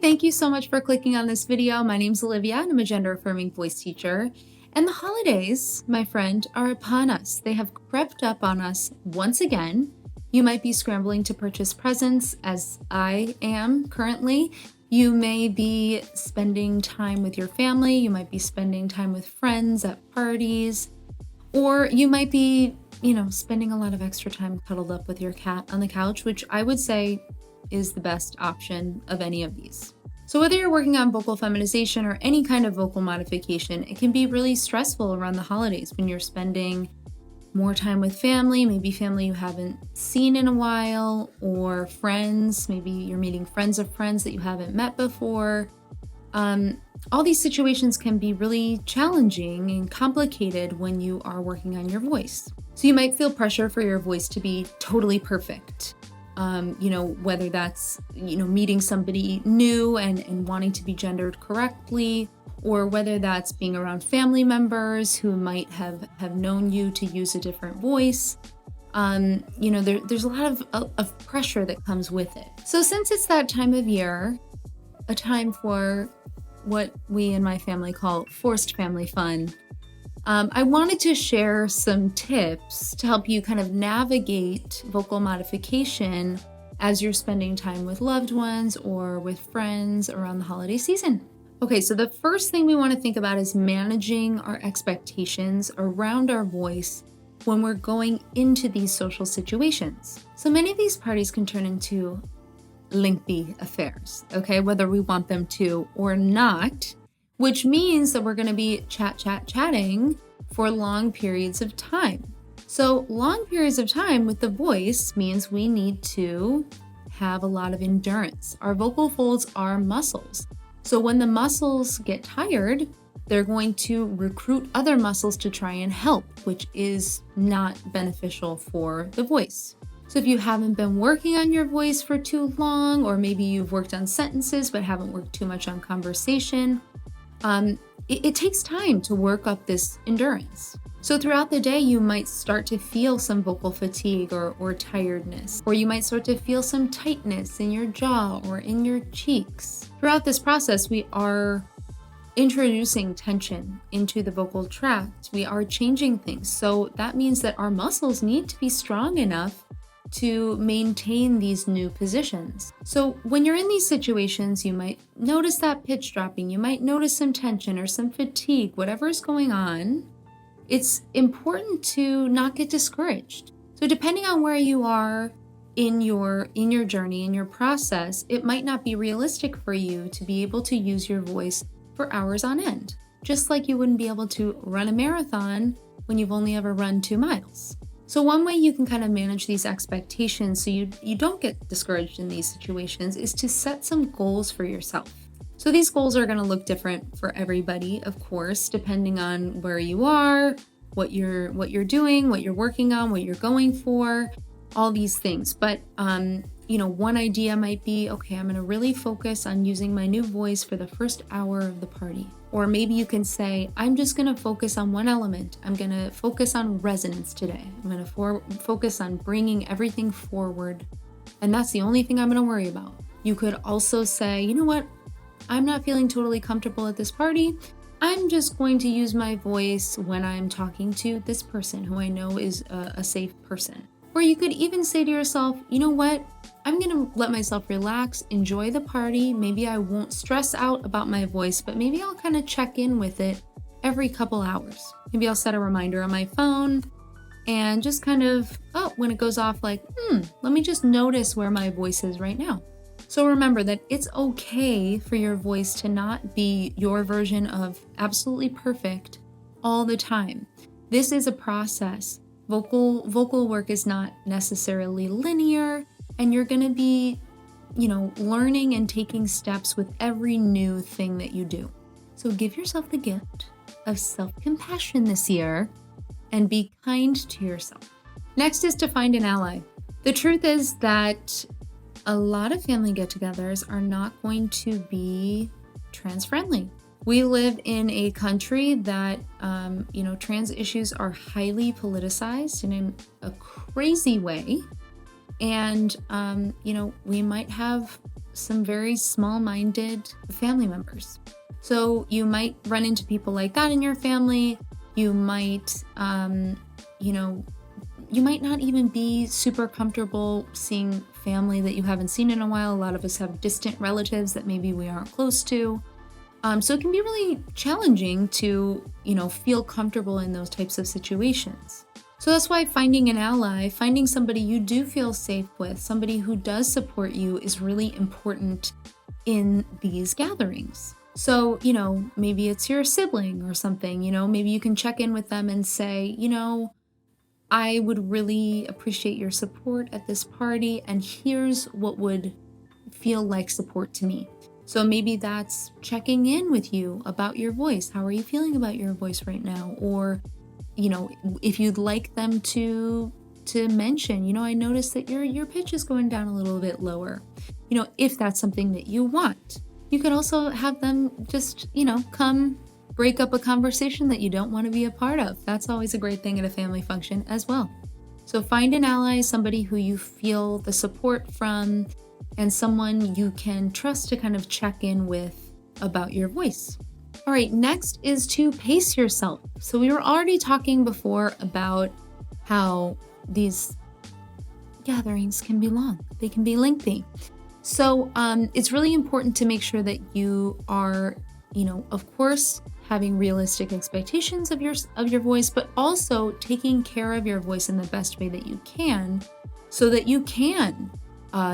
thank you so much for clicking on this video. My name's Olivia and I'm a gender affirming voice teacher. And the holidays, my friend, are upon us. They have crept up on us once again. You might be scrambling to purchase presents, as I am currently. You may be spending time with your family. You might be spending time with friends at parties. Or you might be, spending a lot of extra time cuddled up with your cat on the couch, which I would say is the best option of any of these. So whether you're working on vocal feminization or any kind of vocal modification, it can be really stressful around the holidays when you're spending more time with family, maybe family you haven't seen in a while, or friends, maybe you're meeting friends of friends that you haven't met before. All these situations can be really challenging and complicated when you are working on your voice. So you might feel pressure for your voice to be totally perfect. Whether that's, meeting somebody new and wanting to be gendered correctly, or whether that's being around family members who might have known you to use a different voice. There's a lot of pressure that comes with it. So since it's that time of year, a time for what we in my family call forced family fun, I wanted to share some tips to help you kind of navigate vocal modification as you're spending time with loved ones or with friends around the holiday season. Okay, so the first thing we want to think about is managing our expectations around our voice when we're going into these social situations. So many of these parties can turn into lengthy affairs, whether we want them to or not, which means that we're going to be chatting for long periods of time. So long periods of time with the voice means we need to have a lot of endurance. Our vocal folds are muscles. So when the muscles get tired, they're going to recruit other muscles to try and help, which is not beneficial for the voice. So if you haven't been working on your voice for too long, or maybe you've worked on sentences but haven't worked too much on conversation, it takes time to work up this endurance. So throughout the day, you might start to feel some vocal fatigue or tiredness, or you might start to feel some tightness in your jaw or in your cheeks. Throughout this process, we are introducing tension into the vocal tract. We are changing things. So that means that our muscles need to be strong enough to maintain these new positions. So when you're in these situations, you might notice that pitch dropping, you might notice some tension or some fatigue, whatever is going on. It's important to not get discouraged. So depending on where you are in your journey, in your process, it might not be realistic for you to be able to use your voice for hours on end, just like you wouldn't be able to run a marathon when you've only ever run 2 miles. So one way you can kind of manage these expectations so you don't get discouraged in these situations is to set some goals for yourself. So these goals are going to look different for everybody, of course, depending on where you are, what you're doing, what you're working on, what you're going for, all these things. But one idea might be, okay, I'm going to really focus on using my new voice for the first hour of the party. Or maybe you can say, I'm just going to focus on one element. I'm going to focus on resonance today. I'm going to focus on bringing everything forward. And that's the only thing I'm going to worry about. You could also say, you know what? I'm not feeling totally comfortable at this party. I'm just going to use my voice when I'm talking to this person who I know is a safe person. Or you could even say to yourself, you know what? I'm going to let myself relax, enjoy the party. Maybe I won't stress out about my voice, but maybe I'll kind of check in with it every couple hours. Maybe I'll set a reminder on my phone and just kind of, when it goes off, like, let me just notice where my voice is right now. So remember that it's okay for your voice to not be your version of absolutely perfect all the time. This is a process. Vocal work is not necessarily linear, and you're going to be, learning and taking steps with every new thing that you do. So give yourself the gift of self-compassion this year and be kind to yourself. Next is to find an ally. The truth is that a lot of family get-togethers are not going to be trans-friendly. We live in a country that, trans issues are highly politicized and in a crazy way. And, we might have some very small-minded family members. So you might run into people like that in your family. You might, you might not even be super comfortable seeing family that you haven't seen in a while. A lot of us have distant relatives that maybe we aren't close to. So it can be really challenging to, feel comfortable in those types of situations. So that's why finding an ally, finding somebody you do feel safe with, somebody who does support you is really important in these gatherings. So, maybe it's your sibling or something, maybe you can check in with them and say, I would really appreciate your support at this party, and here's what would feel like support to me. So maybe that's checking in with you about your voice. How are you feeling about your voice right now? Or, if you'd like them to mention, I noticed that your pitch is going down a little bit lower. If that's something that you want. You could also have them just, come break up a conversation that you don't want to be a part of. That's always a great thing at a family function as well. So find an ally, somebody who you feel the support from, and someone you can trust to kind of check in with about your voice. All right, next is to pace yourself. So we were already talking before about how these gatherings can be long. They can be lengthy. So it's really important to make sure that you are, of course, having realistic expectations of your voice, but also taking care of your voice in the best way that you can so that you can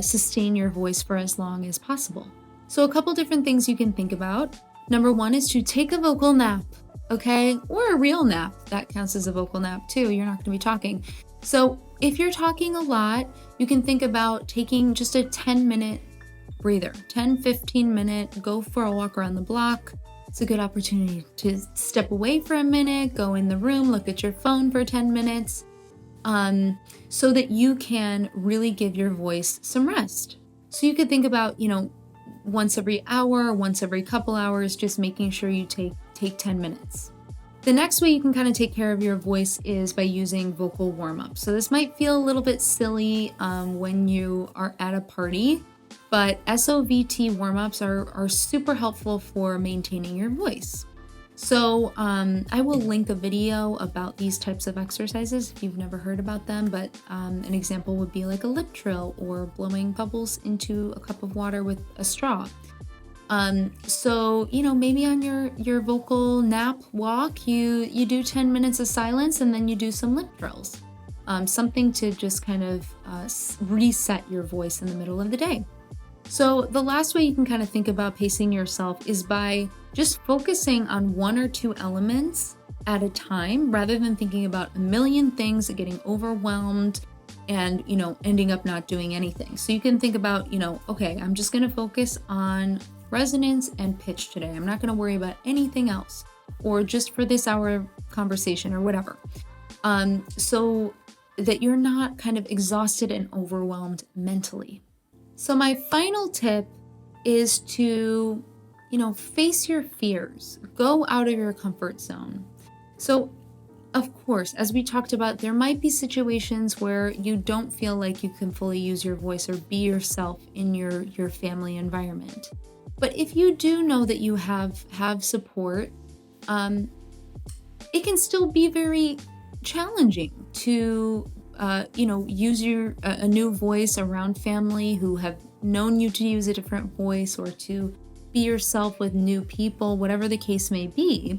sustain your voice for as long as possible. So a couple different things you can think about. Number one is to take a vocal nap, okay? Or a real nap. That counts as a vocal nap too. You're not going to be talking. So if you're talking a lot, you can think about taking just a 10-minute breather, 10-15 minute, go for a walk around the block. It's a good opportunity to step away for a minute, go in the room, look at your phone for 10 minutes, so that you can really give your voice some rest. So you could think about, once every hour, once every couple hours, just making sure you take 10 minutes. The next way you can kind of take care of your voice is by using vocal warm-ups. So this might feel a little bit silly when you are at a party, but SOVT warm-ups are super helpful for maintaining your voice. So I will link a video about these types of exercises if you've never heard about them, but an example would be like a lip trill or blowing bubbles into a cup of water with a straw. So, maybe on your vocal nap walk, you do 10 minutes of silence and then you do some lip drills. Something to just kind of reset your voice in the middle of the day. So the last way you can kind of think about pacing yourself is by just focusing on one or two elements at a time rather than thinking about a million things and getting overwhelmed and, ending up not doing anything. So you can think about, okay, I'm just going to focus on resonance and pitch today. I'm not going to worry about anything else, or just for this hour conversation or whatever. So that you're not kind of exhausted and overwhelmed mentally. So my final tip is to, face your fears. Go out of your comfort zone. So, of course, as we talked about, there might be situations where you don't feel like you can fully use your voice or be yourself in your family environment. But if you do know that you have support, it can still be very challenging to use a new voice around family who have known you to use a different voice, or to be yourself with new people, whatever the case may be.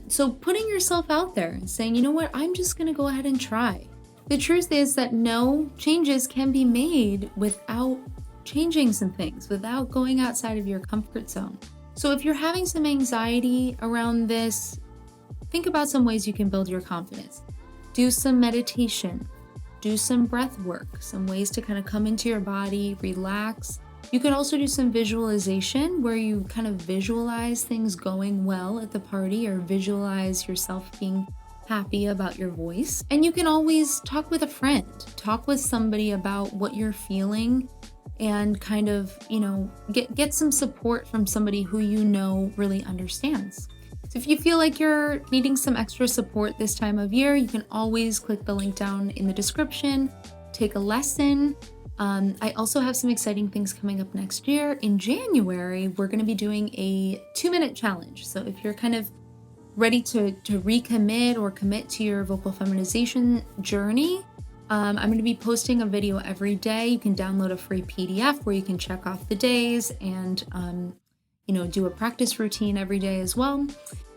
So putting yourself out there and saying, I'm just going to go ahead and try. The truth is that no changes can be made without changing some things, without going outside of your comfort zone. So if you're having some anxiety around this, think about some ways you can build your confidence. Do some meditation, do some breath work, some ways to kind of come into your body, relax. You can also do some visualization where you kind of visualize things going well at the party, or visualize yourself being happy about your voice. And you can always talk with a friend, talk with somebody about what you're feeling, and kind of, get some support from somebody who really understands. So if you feel like you're needing some extra support this time of year, you can always click the link down in the description, take a lesson. I also have some exciting things coming up next year. In January, we're going to be doing a 2-minute challenge. So if you're kind of ready to recommit or commit to your vocal feminization journey, I'm going to be posting a video every day. You can download a free PDF where you can check off the days and, do a practice routine every day as well.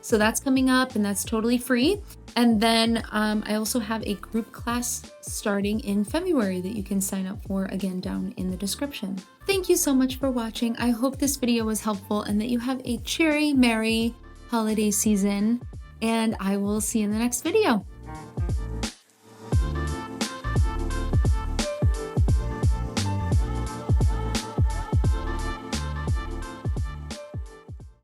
So that's coming up and that's totally free. And then I also have a group class starting in February that you can sign up for, again, down in the description. Thank you so much for watching. I hope this video was helpful and that you have a cheery, merry holiday season. And I will see you in the next video.